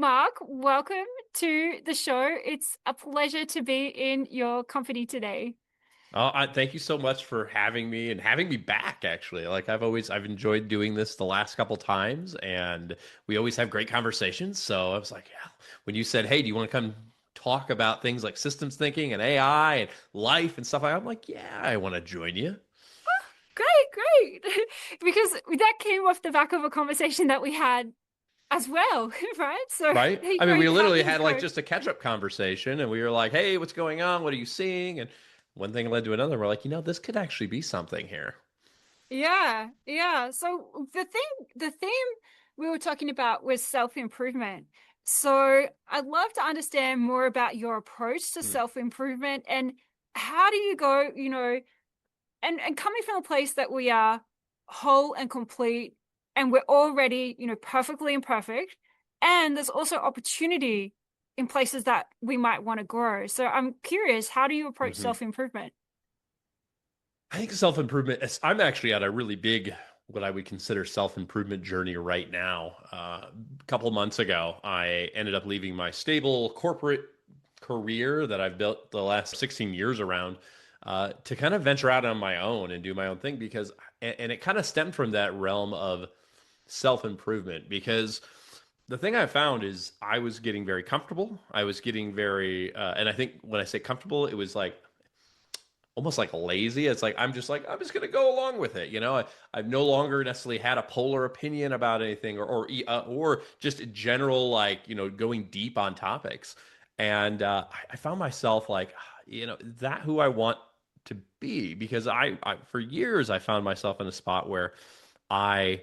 Mark, welcome to the show. It's a pleasure to be in your company today. Thank you so much for having me and having me back, actually. I've enjoyed doing this the last couple times, and we always have great conversations. So I was like, yeah, when you said, hey, do you want to come talk about things like systems thinking and AI and life and stuff, I'm like, yeah, I want to join you. Great, great. Because that came off the back of a conversation that we had as well, right? So Right? there you I mean, go. we How literally did it had like go? just a catch-up conversation, and we were like, hey, what's going on? What are you seeing? And one thing led to another. We're like, this could actually be something here. Yeah, yeah. So the theme we were talking about was self-improvement. So I'd love to understand more about your approach to Hmm. self-improvement and how do you go, and coming from a place that we are whole and complete and we're already, perfectly imperfect, and there's also opportunity in places that we might want to grow. So I'm curious, how do you approach Hmm. self-improvement? I think self-improvement, I'm actually at a really big, what I would consider self-improvement journey right now. A couple months ago, I ended up leaving my stable corporate career that I've built the last 16 years around to kind of venture out on my own and do my own thing and it kind of stemmed from that realm of self-improvement because the thing I found is I was getting very comfortable. I was getting and I think when I say comfortable, it was like almost like lazy. It's like I'm just gonna go along with it. I've no longer necessarily had a polar opinion about anything, or just general like going deep on topics. And I found myself like that who I want to be because I for years I found myself in a spot where I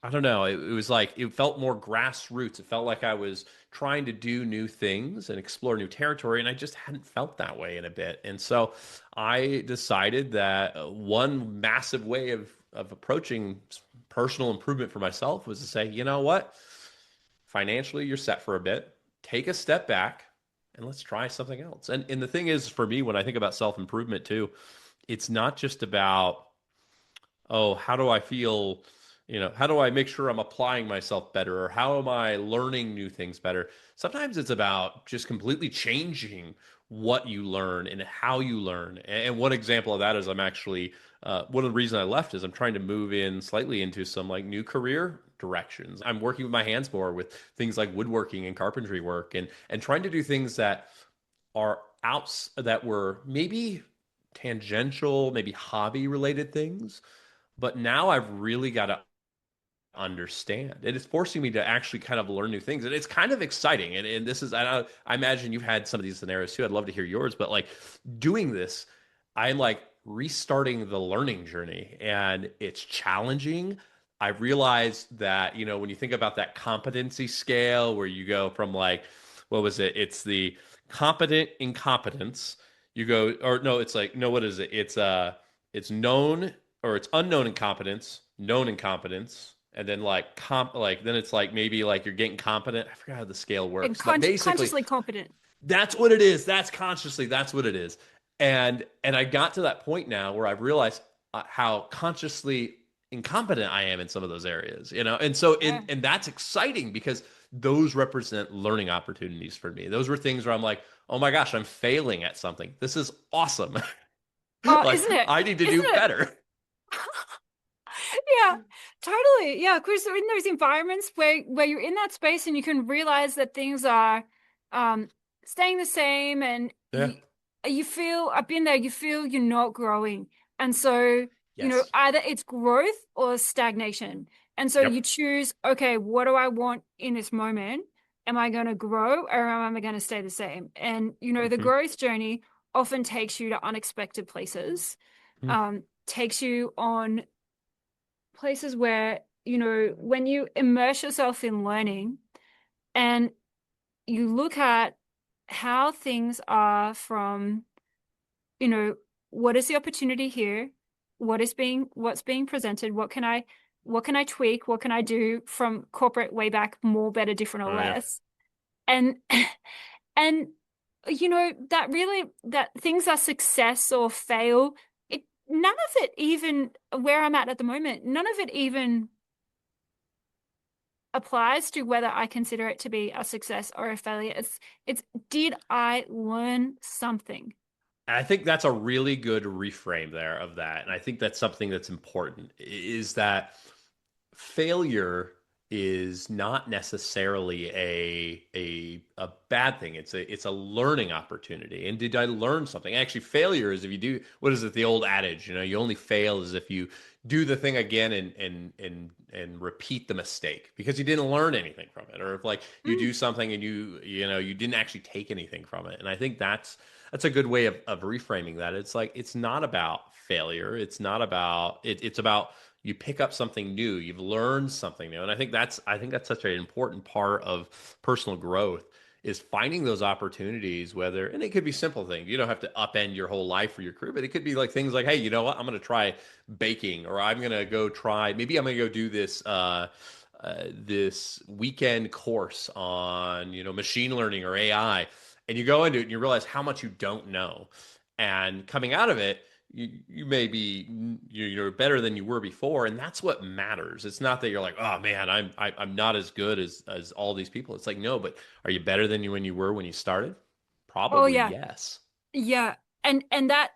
I don't know. It was like it felt more grassroots. It felt like I was trying to do new things and explore new territory, and I just hadn't felt that way in a bit. And so I decided that one massive way of approaching personal improvement for myself was to say, you know what? Financially, you're set for a bit. Take a step back and let's try something else. And the thing is, for me, when I think about self improvement too, it's not just about oh, how do I feel? How do I make sure I'm applying myself better? Or how am I learning new things better? Sometimes it's about just completely changing what you learn and how you learn. And one example of that is one of the reasons I left is I'm trying to move in slightly into some like new career directions. I'm working with my hands more with things like woodworking and carpentry work and trying to do things that are outs that were maybe tangential, maybe hobby related things, but now I've really got to understand. It is forcing me to actually kind of learn new things. And it's kind of exciting. And this is, I imagine you've had some of these scenarios too. I'd love to hear yours, but like doing this, I'm like restarting the learning journey and it's challenging. I realized that, when you think about that competency scale where you go from like, what was it? It's the competent incompetence. You go, or no, it's like, no, what is it? It's known or it's unknown incompetence, known incompetence, and then then it's like maybe like you're getting competent. I forgot how the scale And works, but basically consciously competent. that's what it is. That's what it is. And I got to that point now where I've realized how consciously incompetent I am in some of those areas. And so Yeah. and that's exciting because those represent learning opportunities for me. Those were things where I'm like, "Oh my gosh, I'm failing at something. This is awesome." Oh, Like isn't it? I need to do Isn't it? better. Yeah, totally. Yeah, because in those environments where you're in that space and you can realize that things are um staying the same and Yeah. you feel I've been there, you feel you're not growing. And so, Yes. either it's growth or stagnation. And so you Yep. choose, okay, what do I want in this moment? Am I going to grow or am I going to stay the same? And the Hmm. growth journey often takes you to unexpected places, takes you on places where, when you immerse yourself in learning and you look at how things are from, you know, what is the opportunity here? What's being presented? What can I tweak? What can I do from corporate way back, more, better, different, or Oh yeah. less? And, and, that things are success or fail. None of it even where I'm at the moment, none of it even applies to whether I consider it to be a success or a failure. It's did I learn something? I think that's a really good reframe there of that. And I think that's something that's important is that failure is not necessarily a bad thing. It's a learning opportunity. And did I learn something? Actually, failure is if you do what is it, the old adage, you only fail is if you do the thing again and repeat the mistake because you didn't learn anything from it. Or if like you Mm. do something and you didn't actually take anything from it. And I think that's a good way of reframing that. It's like it's not about failure. It's not about it's about you pick up something new, you've learned something new. And I think that's such an important part of personal growth is finding those opportunities, whether and it could be simple things. You don't have to upend your whole life or your career, but it could be like things like, hey, you know what? I'm gonna try baking, or I'm gonna go try, maybe I'm gonna go do this weekend course on machine learning or AI, and you go into it and you realize how much you don't know, and coming out of it, you may be you're better than you were before, and that's what matters. It's not that you're like, oh man, I'm not as good as all these people. It's like, no, but are you better than you when you were when you started? Oh Probably yeah. yes. Yeah. And that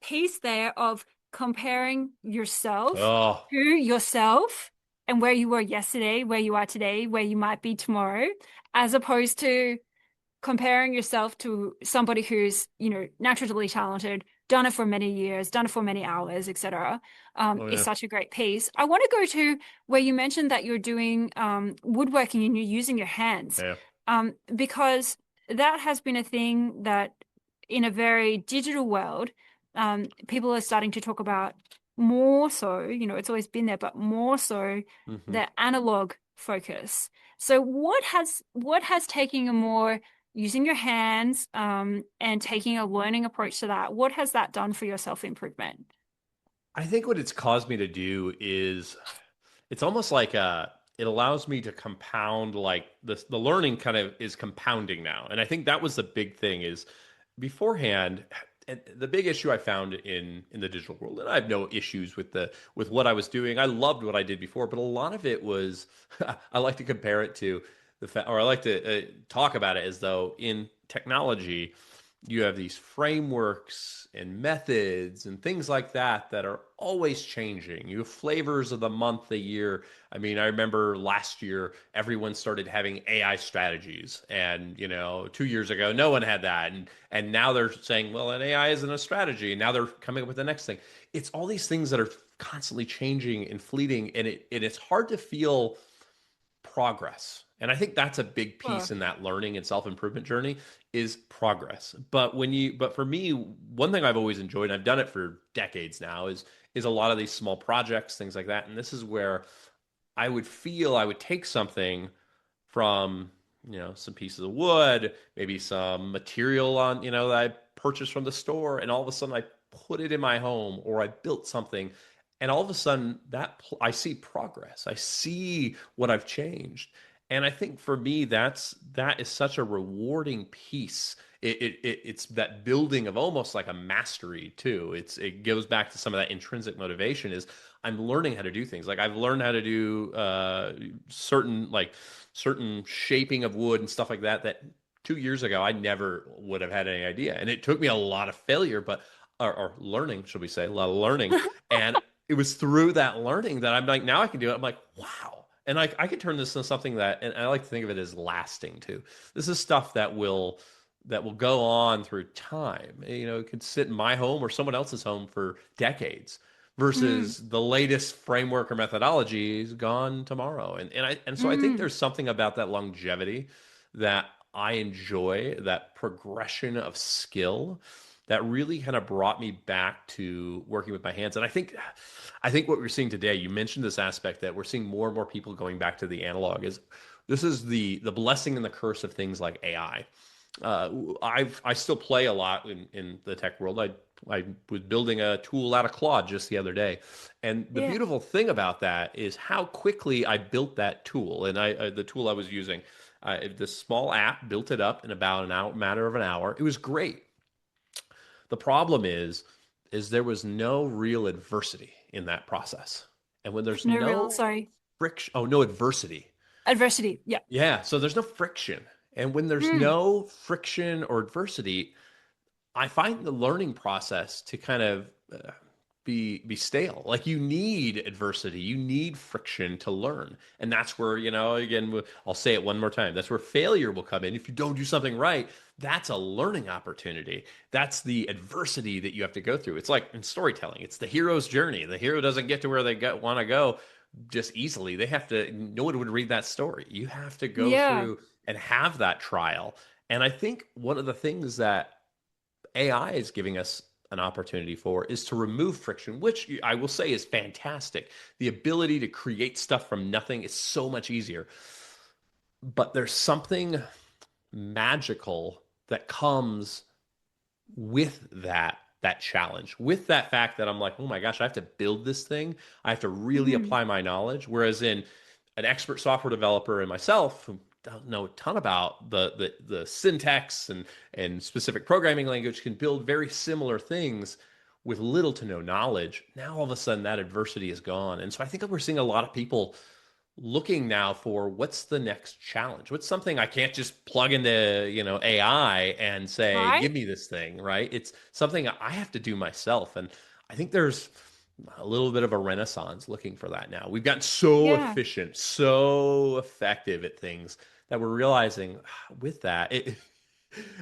piece there of comparing yourself Oh, to yourself and where you were yesterday, where you are today, where you might be tomorrow, as opposed to comparing yourself to somebody who's, naturally talented, done it for many years, done it for many hours, etc., oh is yeah, such a great piece. I want to go to where you mentioned that you're doing woodworking and you're using your hands, yeah. because that has been a thing that in a very digital world, people are starting to talk about more so, it's always been there, but more so Hmm. the analog focus. So what has taking a more using your hands and taking a learning approach to that, what has that done for your self-improvement? I think what it's caused me to do is it's almost like it allows me to compound like the learning kind of is compounding now. And I think that was the big thing is beforehand and the big issue I found in the digital world, and I have no issues with what I was doing. I loved what I did before, but a lot of it was I like to compare it to the fact, or I like to talk about it as though in technology you have these frameworks and methods and things like that are always changing. You have flavors of the month, the year. I mean, I remember last year everyone started having AI strategies, and 2 years ago no one had that, and now they're saying, well, an AI isn't a strategy, and now they're coming up with the next thing. It's all these things that are constantly changing and fleeting, and it's hard to feel progress. And I think that's a big Well, piece in that learning and self-improvement journey is progress. But for me, one thing I've always enjoyed, and I've done it for decades now, is a lot of these small projects, things like that. And this is where I would take something from, some pieces of wood, maybe some material that I purchased from the store, and all of a sudden I put it in my home or I built something, and all of a sudden I see progress. I see what I've changed. And I think for me, that is such a rewarding piece. It's that building of almost like a mastery too. It goes back to some of that intrinsic motivation is I'm learning how to do things. Like I've learned how to do certain shaping of wood and stuff like that 2 years ago I never would have had any idea. And it took me a lot of failure, but or learning, should we say, a lot of learning. And it was through that learning that I'm like, now I can do it. I'm like, wow. And I could turn this into something that, and I like to think of it as lasting too. This is stuff that will go on through time. It could sit in my home or someone else's home for decades mm, versus the latest framework or methodology is gone tomorrow. And so I think mm, there's something about that longevity that I enjoy, that progression of skill that really kind of brought me back to working with my hands. And I think what we're seeing today, you mentioned this aspect that we're seeing more and more people going back to the analog is this is the blessing and the curse of things like AI. I still play a lot in the tech world. I was building a tool out of Claude just the other day, and the yeah. beautiful thing about that is how quickly I built that tool. And the tool I was using, this small app built it up in about an hour, matter of an hour. It was great. The problem is there was no real adversity in that process, and when there's No real, no sorry. friction, oh no adversity. Adversity. Yeah. Yeah, so there's no friction. And when there's Mm. no friction or adversity, I find the learning process to kind of be stale. Like you need adversity, you need friction to learn, and that's where again I'll say it one more time. That's where failure will come in. If you don't do something right, that's a learning opportunity. That's the adversity that you have to go through. It's like in storytelling, it's the hero's journey. The hero doesn't get to where they want to go just easily. They have to. No one would read that story. You have to go Yeah. through and have that trial. And I think one of the things that AI is giving us an opportunity for is to remove friction, which I will say is fantastic. The ability to create stuff from nothing is so much easier. But there's something magical that comes with that challenge, with that fact that I'm like, oh my gosh, I have to build this thing. I have to really Mm. apply my knowledge. Whereas in an expert software developer and myself, who don't know a ton about the syntax and specific programming language, can build very similar things with little to no knowledge. Now all of a sudden that adversity is gone. And so I think that we're seeing a lot of people looking now for what's the next challenge? What's something I can't just plug into, AI and say, Right? give me this thing, right? It's something I have to do myself. And I think there's a little bit of a renaissance looking for that now. We've gotten so Yeah. efficient, so effective at things that we're realizing with that,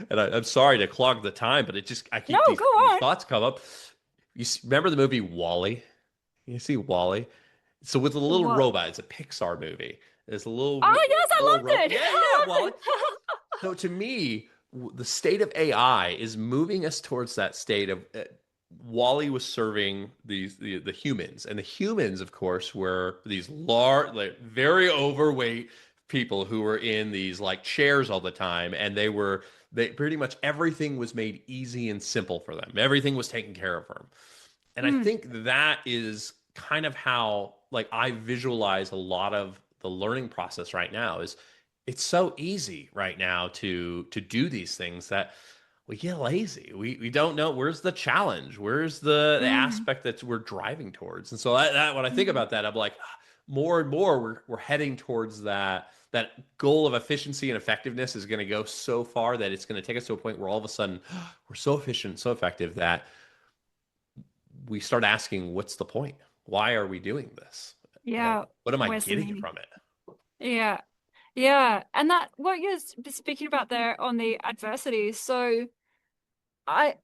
and I'm sorry to clog the time, but I No, keep go these on. thoughts come up. Remember the movie Wally? You see Wally? So with a little What? robot, it's a Pixar movie. There's a Oh, yes, I little loved robot. it. Yeah, I yeah, loved Wally. it. So to me, the state of AI is moving us towards that state of Wally was serving the humans, and the humans, of course, were these large, like, very overweight people who were in these like chairs all the time, and they pretty much everything was made easy and simple for them. Everything was taken care of for them. And I Mm. think that is kind of how like I visualize a lot of the learning process right now is it's so easy right now to do these things that we get lazy. We don't know where's the challenge, where's the Mm. aspect that we're driving towards. And so that when I think Mm. about that, I'm like more and more we're heading towards that goal of efficiency and effectiveness is going to go so far that it's going to take us to a point where all of a sudden we're so efficient, so effective that we start asking, what's the point? Why are we doing this? And Yeah. what am I Where's the getting meaning? from it? Yeah. Yeah. And that what you're speaking about there on the adversity. So I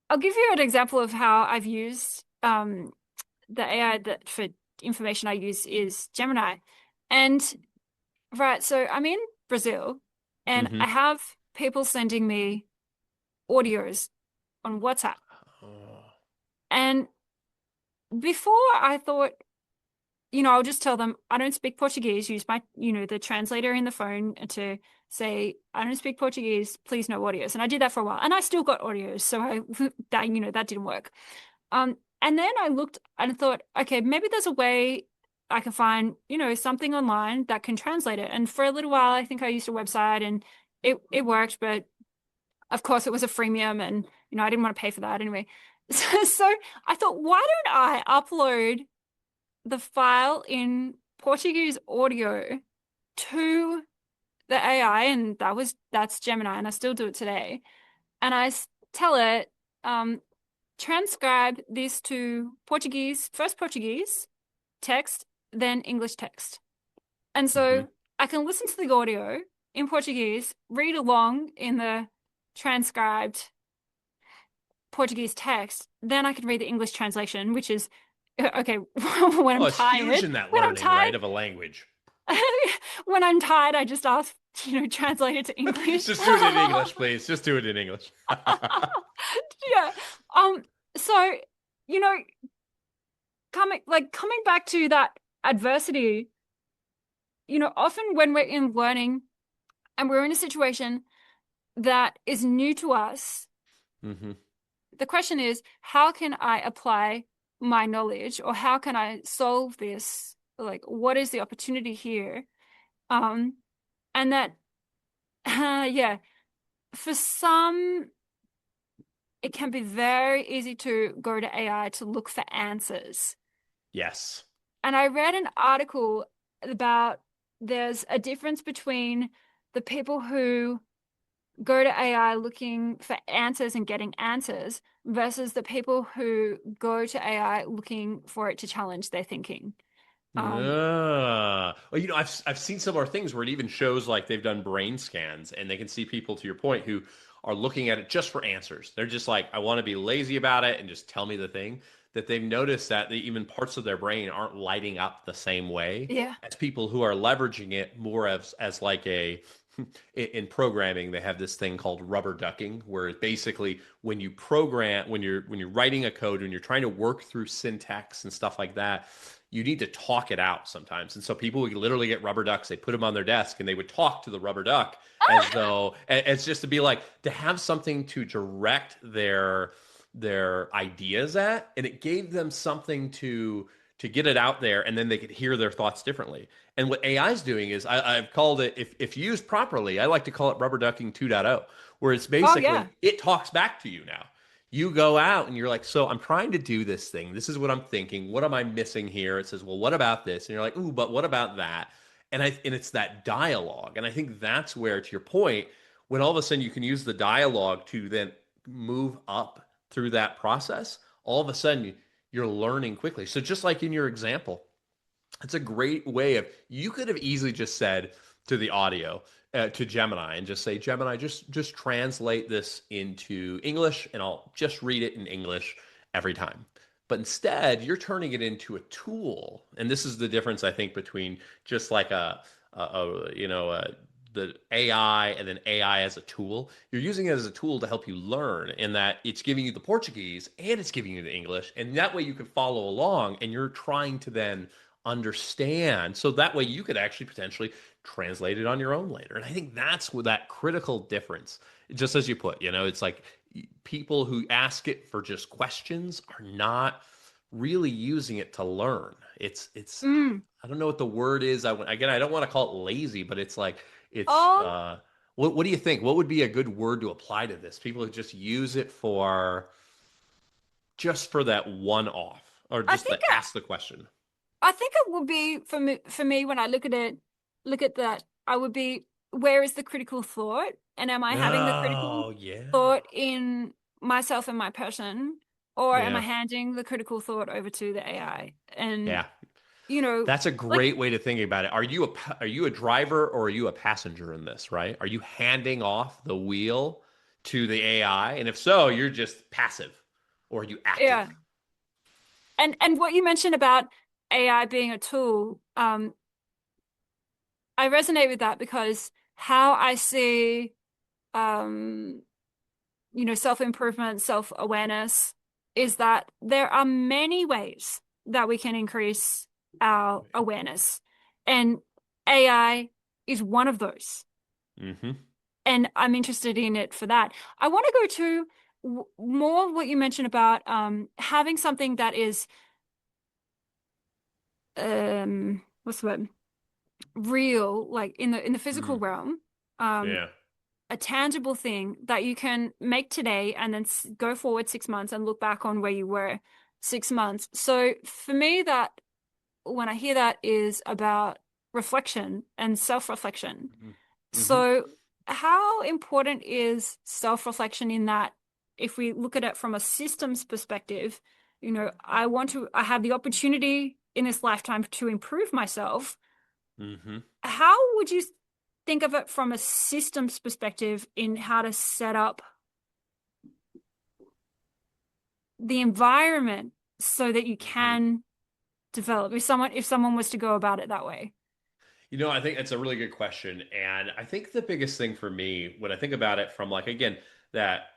I'll give you an example of how I've used the AI that for information I use is Gemini. And right, so I'm in Brazil and I Hmm. have people sending me audios on WhatsApp. Oh, And before I thought, I'll just tell them I don't speak Portuguese, use my, the translator in the phone to say, I don't speak Portuguese, please no audios. And I did that for a while. And I still got audios, so that didn't work. And then I looked and thought, okay, maybe there's a way I can find, something online that can translate it. And for a little while, I think I used a website and it worked, but of course it was a freemium and I didn't want to pay for that anyway. So I thought, why don't I upload the file in Portuguese audio to the AI, and that's Gemini, and I still do it today. And tell it, transcribe this to Portuguese, first Portuguese text, then English text. And hmm. so I can listen to the audio in Portuguese, read along in the transcribed Portuguese text, then I can read the English translation, which is okay when Oh, I'm it's huge tired. in that When I'm learning, right, tired, of a language. when I'm tired, I just ask, translate it to English. Just do it in English, please. Just do it in English. Yeah. Um, so, you know, coming back to that adversity, often when we're in learning and we're in a situation that is new to us, Hmm. the question is, how can I apply my knowledge or how can I solve this? Like, what is the opportunity here? Um, and that, yeah, for some, it can be very easy to go to AI to look for answers. Yes. And I read an article. about there's a difference between the people who go to AI looking for answers and getting answers versus the people who go to AI looking for it to challenge their thinking. Um, Well, I've seen similar things where it even shows like they've done brain scans and they can see people, to your point, who are looking at it just for answers. They're just like, I want to be lazy about it and just tell me the thing. That they've noticed that even parts of their brain aren't lighting up the same way yeah. as people who are leveraging it more as like a in programming. They have this thing called rubber ducking, where basically when you're writing a code, when you're trying to work through syntax and stuff like that, you need to talk it out sometimes. And so people would literally get rubber ducks, they put them on their desk and they would talk to the rubber duck as though it's just to be like to have something to direct their ideas at, and it gave them something to get it out there, and then they could hear their thoughts differently. And what AI is doing is I've called it, if used properly, I like to call it rubber ducking 2.0, where it's Oh yeah. basically it talks back to you now. You go out and you're like, so I'm trying to do this thing. This is what I'm thinking. What am I missing here? It says, well, what about this? And you're like, ooh, but what about that? And it's that dialogue. And I think that's where, to your point, when all of a sudden you can use the dialogue to then move up through that process, all of a sudden you're learning quickly. So just like in your example, it's a great way of, you could have easily just said to the audio, to Gemini, and just say, Gemini, just translate this into English and I'll just read it in English every time. But instead, you're turning it into a tool. And this is the difference, I think, between just like the AI and then AI as a tool. You're using it as a tool to help you learn, in that it's giving you the Portuguese and it's giving you the English. And that way you can follow along and you're trying to then understand. So that way you could actually potentially translate it on your own later. And I think that's where that critical difference, just as you put, it's like people who ask it for just questions are not really using it to learn. It's Mm. I don't know what the word is. Again, I don't want to call it lazy, but it's like it's Um, what do you think? What would be a good word to apply to this? People who just use it for just for that one off, or I just think to ask the question. I think it would be for me when I look at it, look at that, I would be, where is the critical thought? And am I having the critical Oh, yeah. thought in myself and my person, or am I Yeah. handing the critical thought over to the AI? And Yeah. you know, That's a like great way to think about it. Are you a driver or are you a passenger in this, right? Are you handing off the wheel to the AI? And if so, you're just passive, or are you active? yeah. And what you mentioned about AI being a tool, I resonate with that because how I see um self-improvement, self-awareness, is that there are many ways that we can increase our awareness. And AI is one of those. Hmm. And I'm interested in it for that. I want to go to more what you mentioned about having something that is, what's the word? Real, like in the physical Mm. realm. Um, Yeah. a tangible thing that you can make today and then go forward 6 months and look back on where you were 6 months. So for me, that when I hear that is about reflection and self-reflection. Hmm. Hmm. So how important is self-reflection in that? If we look at it from a systems perspective, I have the opportunity in this lifetime to improve myself. Hmm. How would you think of it from a systems perspective in how to set up the environment so that you Hmm. can develop, if someone was to go about it that way? I think it's a really good question. And I think the biggest thing for me, when I think about it from like, again, that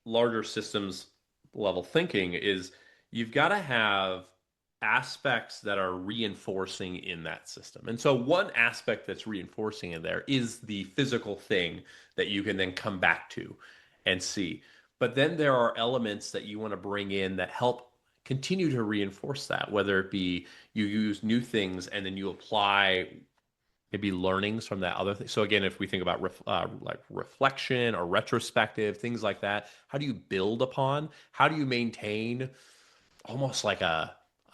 larger systems level thinking, is you've got to have aspects that are reinforcing in that system. And so one aspect that's reinforcing in there is the physical thing that you can then come back to and see. But then there are elements that you want to bring in that help continue to reinforce that, whether it be you use new things and then you apply maybe learnings from that other thing. So again, if we think about like reflection or retrospective things like that, how do you build upon? How do you maintain almost like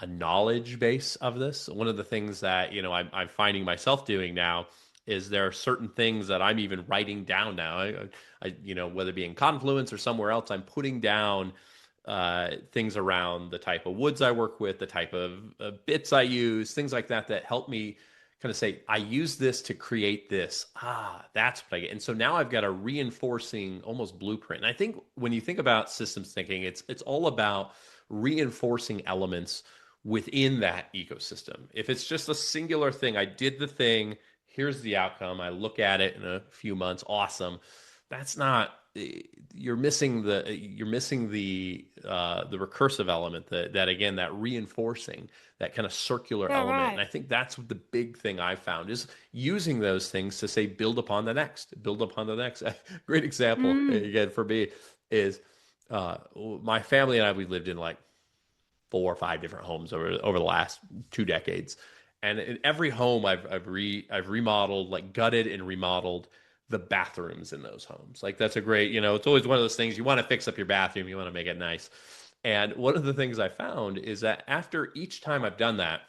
a knowledge base of this. One of the things that, I'm finding myself doing now is there are certain things that I'm even writing down now. Whether it be in Confluence or somewhere else, I'm putting down things around the type of woods I work with, the type of bits I use, things like that that help me kind of say, I use this to create this. That's what I get. And so now I've got a reinforcing almost blueprint. And I think when you think about systems thinking, it's all about reinforcing elements within that ecosystem. If it's just a singular thing, I did the thing, here's the outcome, I look at it in a few months, awesome. That's not you're missing the recursive element, that again, that reinforcing, that kind of circular Yeah, element. And right. I think that's the big thing I found is using those things to say build upon the next, build upon the next. Great example Mm. again for me is my family and I, we lived in like 4 or 5 different homes over the last 2 decades. And in every home I've remodeled, like gutted and remodeled the bathrooms in those homes. Like that's a great, it's always one of those things, you want to fix up your bathroom, you want to make it nice. And one of the things I found is that after each time I've done that,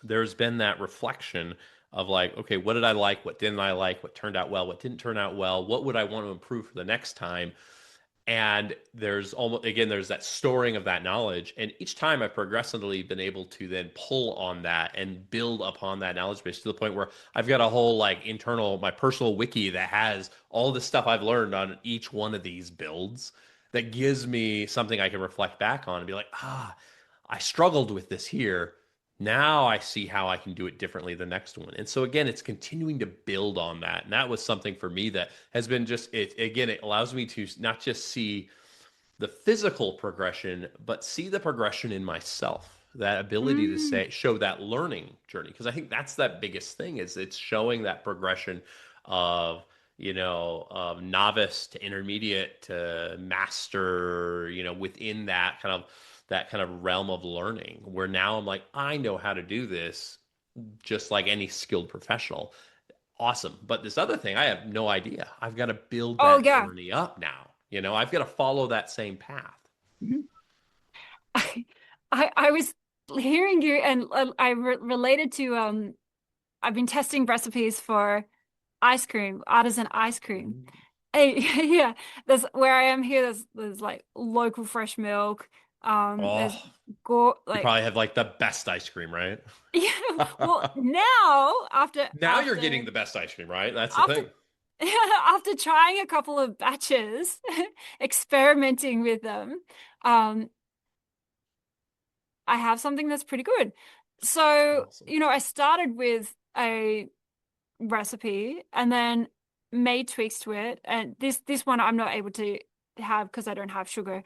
there's been that reflection of like, okay, what did I like? What didn't I like? What turned out well? What didn't turn out well? What would I want to improve for the next time? And there's that storing of that knowledge, and each time I've progressively been able to then pull on that and build upon that knowledge base to the point where I've got a whole like internal, my personal wiki that has all the stuff I've learned on each one of these builds, that gives me something I can reflect back on and be like, I struggled with this here. Now I see how I can do it differently the next one. And so again, it's continuing to build on that. And that was something for me that has been just it again, it allows me to not just see the physical progression, but see the progression in myself. That ability to Mm. say show that learning journey. Because I think that's that biggest thing is it's showing that progression of of novice to intermediate to master, within that kind of realm of learning where now I'm like, I know how to do this just like any skilled professional. Awesome. But this other thing, I have no idea. I've got to build Oh, that yeah. journey up now. I've got to follow that same path. Mhm. I was hearing you, and I related to I've been testing recipes for ice cream, artisan ice cream. Hey, yeah, there's where I am here. There's like local fresh milk. Oh, There's go you like probably have like the best ice cream, right? yeah. Well, now after Now you're getting the best ice cream, right? That's the after thing. after trying a couple of batches, experimenting with them, um, I have something that's pretty good. So, Awesome. I started with a recipe and then made tweaks to it. And this one I'm not able to have because I don't have sugar.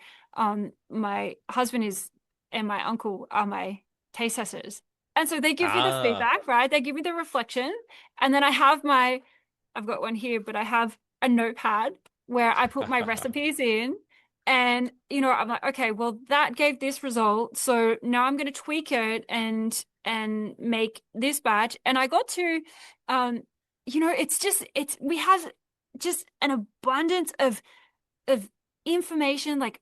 My husband is and my uncle are my taste testers. And so they give me the Ah. feedback, right? They give me the reflection. And then I've got one here, but I have a notepad where I put my recipes in. And, I'm like, okay, well, that gave this result. So now I'm going to tweak it and make this batch. And I got to, um, we have just an abundance of information, like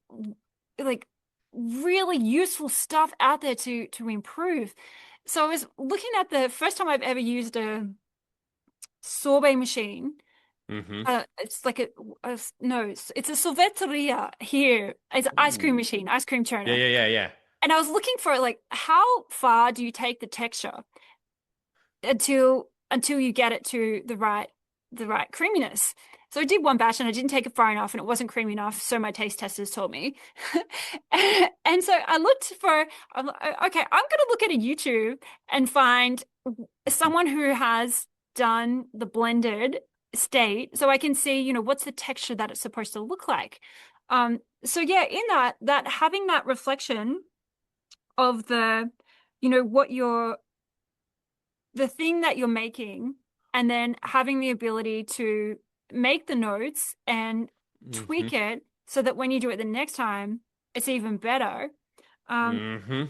really useful stuff out there to improve. So I was looking at the first time I've ever used a sorbet machine. Mm-hmm. It's like no, it's a sorveteria here. It's an ice cream Ooh. machine, ice cream Yeah, churner. yeah, yeah, yeah. And I was looking for like how far do you take the texture until you get it to the right creaminess. So I did one batch and I didn't take it far enough and it wasn't creamy enough, so my taste testers told me. And so I looked for, okay, I'm going to look at a YouTube and find someone who has done the blended state so I can see, what's the texture that it's supposed to look like. So yeah, in that having that reflection of what the thing that you're making, and then having the ability to make the notes and Mm-hmm. tweak it so that when you do it the next time, it's even better. Um, Mm-hmm.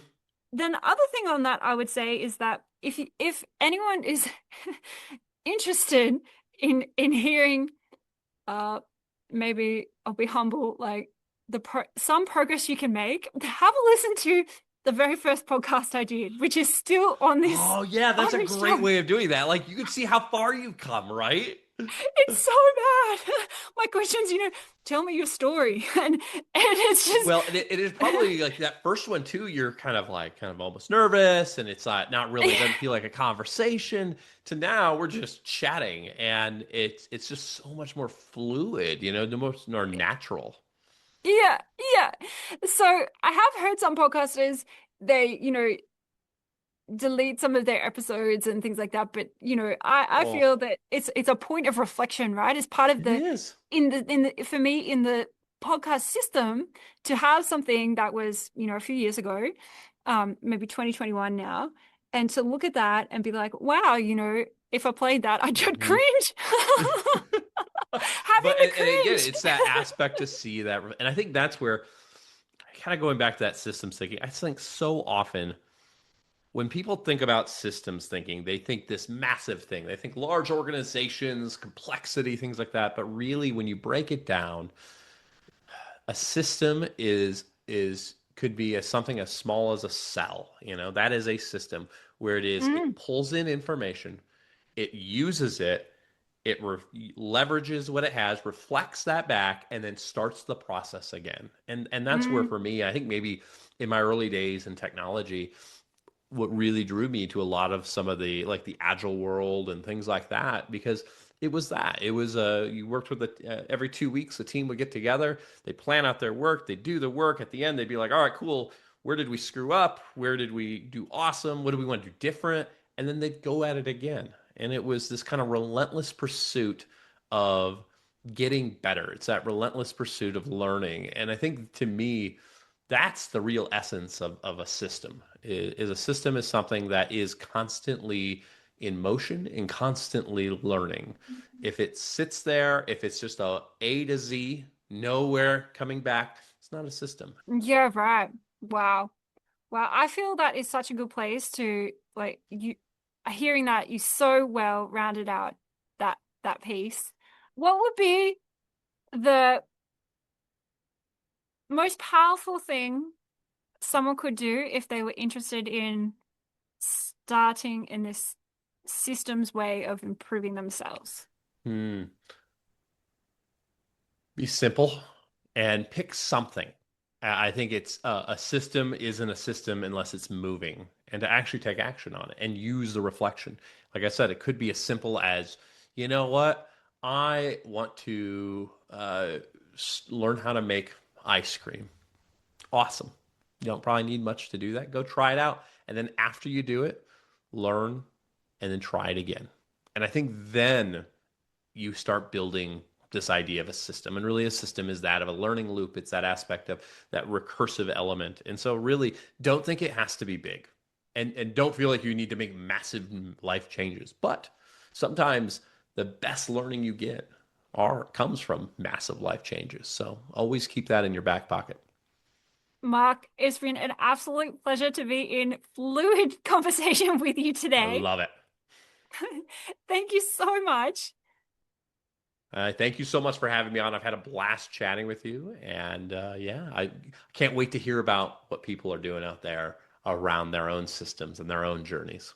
then the other thing on that I would say is that if anyone is interested in hearing, uh, maybe I'll be humble, like some progress you can make, have a listen to the very first podcast I did, which is still on this Oh yeah, that's a great Irish. way of doing that. Like you can see how far you've come, right? It's so bad. My questions, tell me your story. And it's just Well, it is probably like that first one too. You're kind of almost nervous, and it's not really, it doesn't feel like a conversation. To now, we're just chatting, and it's just so much more fluid, the most more natural. yeah, yeah. So I have heard some podcasters, they, delete some of their episodes and things like that. But I Oh, feel that it's a point of reflection, right? It's part of it is. the for me in the podcast system to have something that was, a few years ago, maybe 2021 now, and to look at that and be like, wow, if I played that, I'd Mhm. cringe. Having But the and again, cringe. it's that aspect to see that, and I think that's where kind of going back to that systems thinking. I think so often when people think about systems thinking, they think this massive thing. They think large organizations, complexity, things like that. But really, when you break it down, a system is could be something as small as a cell. That is a system where it Mm, pulls in information, it uses it, it leverages what it has, reflects that back, and then starts the process again. And that's where mm, for me, I think maybe in my early days in technology, what really drew me to a lot of some of the like the agile world and things like that because it was you worked with every 2 weeks a team would get together, they plan out their work, they do the work, at the end they'd be like, all right, cool, where did we screw up, where did we do awesome, what do we want to do different, and then they'd go at it again. And it was this kind of relentless pursuit of getting better. It's that relentless pursuit of learning. And I think to me, that's the real essence of a system. Is a system is something that is constantly in motion and constantly learning. If it sits there, if it's just A to Z, nowhere coming back, it's not a system. yeah, right. Wow. Wow, I feel that is such a good place to like you hearing that you so well rounded out that piece. What would be the most powerful thing someone could do if they were interested in starting in this systems way of improving themselves? Hmm. Be simple and pick something. I think it's a system isn't a system unless it's moving, and to actually take action on it and use the reflection. Like I said, it could be as simple as, you know what, I want to learn how to make ice cream. Awesome. You don't probably need much to do that. Go try it out. And then after you do it, learn and then try it again. And I think then you start building this idea of a system. And really, a system is that of a learning loop. It's that aspect of that recursive element. And so, really, don't think it has to be big, and don't feel like you need to make massive life changes. But sometimes the best learning you get comes from massive life changes. So always keep that in your back pocket. Mark, it's been an absolute pleasure to be in fluid conversation with you I today. love it. Thank you so much. Thank you so much for having me on. I've had a blast chatting with you. And yeah, I can't wait to hear about what people are doing out there around their own systems and their own journeys.